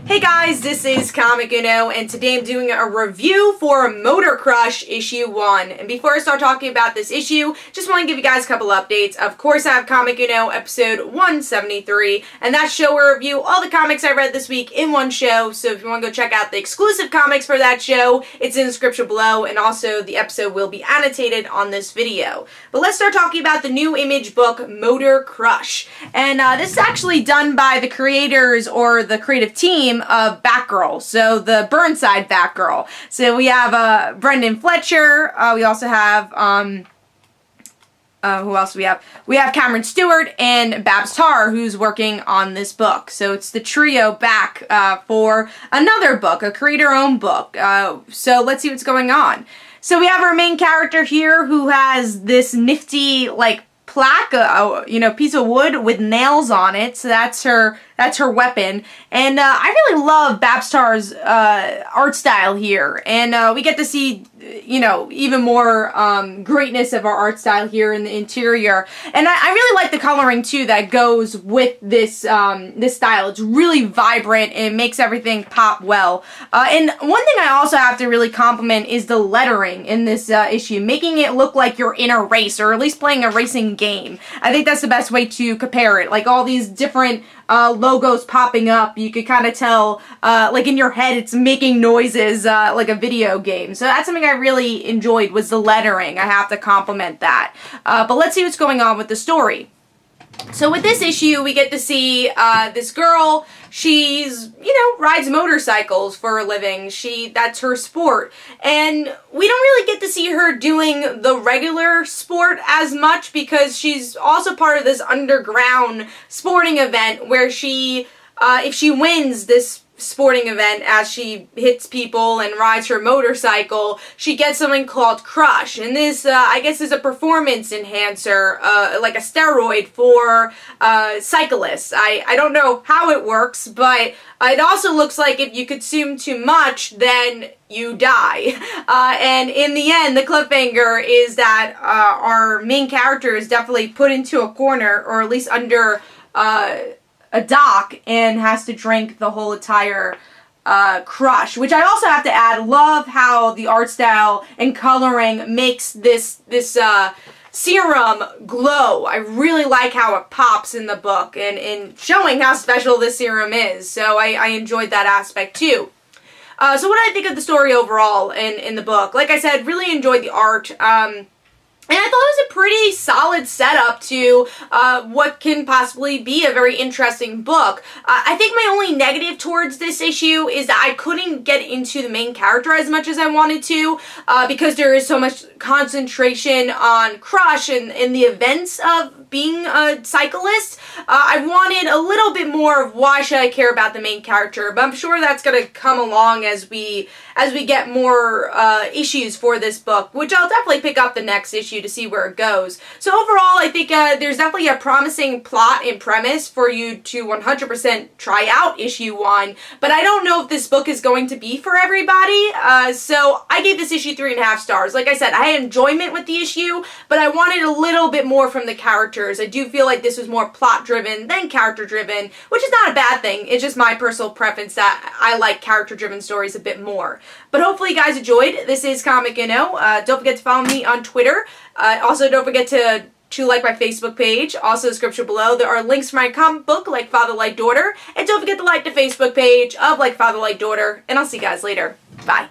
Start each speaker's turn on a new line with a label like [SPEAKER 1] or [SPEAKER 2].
[SPEAKER 1] Hey guys, this is Comic Uno, and today I'm doing a review for Motor Crush issue 1. And before I start talking about this issue, just want to give you guys a couple updates. Of course, I have Comic Uno episode 173, and that show will review all the comics I read this week in one show. So if you want to go check out the exclusive comics for that show, it's in the description below, and also the episode will be annotated on this video. But let's start talking about the new Image book, Motor Crush. And this is actually done by the creators or the creative team of Batgirl, so the Burnside Batgirl. So we have Brendan Fletcher, we also have, who else do we have? We have Cameron Stewart and Babs Tarr, who's working on this book. So it's the trio back for another book, a creator-owned book. So let's see what's going on. So we have our main character here who has this nifty, like, plaque, piece of wood with nails on it. So that's her weapon. And I really love Babs Tarr's art style here. And we get to see, even more greatness of our art style here in the interior. And I really like the coloring too that goes with this this style. It's really vibrant and it makes everything pop well. And one thing I also have to really compliment is the lettering in this issue, making it look like you're in a race or at least playing a racing game. I think that's the best way to compare it. Like all these different logos popping up, you could kind of tell, like in your head, it's making noises like a video game. So that's something I really enjoyed, was the lettering. I have to compliment that. But let's see what's going on with the story. So with this issue, we get to see this girl. She's, rides motorcycles for a living. That's her sport. And we don't really get to see her doing the regular sport as much because she's also part of this underground sporting event where she, if she wins this sporting event as she hits people and rides her motorcycle, she gets something called Crush. And this, I guess, is a performance enhancer, like a steroid for cyclists. I don't know how it works, but it also looks like if you consume too much, then you die. And in the end, the cliffhanger is that our main character is definitely put into a corner, or at least under a dock, and has to drink the whole entire Crush, which I also have to add, love how the art style and coloring makes this serum glow. I really like how it pops in the book and showing how special this serum is. So I enjoyed that aspect too. So what did I think of the story overall in the book? Like I said, really enjoyed the art. And I thought it was a pretty solid setup to what can possibly be a very interesting book. I think my only negative towards this issue is that I couldn't get into the main character as much as I wanted to because there is so much concentration on Crush and the events of being a cyclist. I wanted a little bit more of why should I care about the main character, but I'm sure that's going to come along as we get more issues for this book, which I'll definitely pick up the next issue to see where it goes. So overall, I think there's definitely a promising plot and premise for you to 100% try out issue 1, but I don't know if this book is going to be for everybody, so I gave this issue 3.5 stars. Like I said, I had enjoyment with the issue, but I wanted a little bit more from the characters. I do feel like this was more plot-driven than character-driven, which is not a bad thing. It's just my personal preference that I like character-driven stories a bit more. But hopefully you guys enjoyed. This is Comic Uno. Don't forget to follow me on Twitter. Also, don't forget to like my Facebook page. Also, description below, there are links for my comic book, Like Father, Like Daughter. And don't forget to like the Facebook page of Like Father, Like Daughter. And I'll see you guys later. Bye.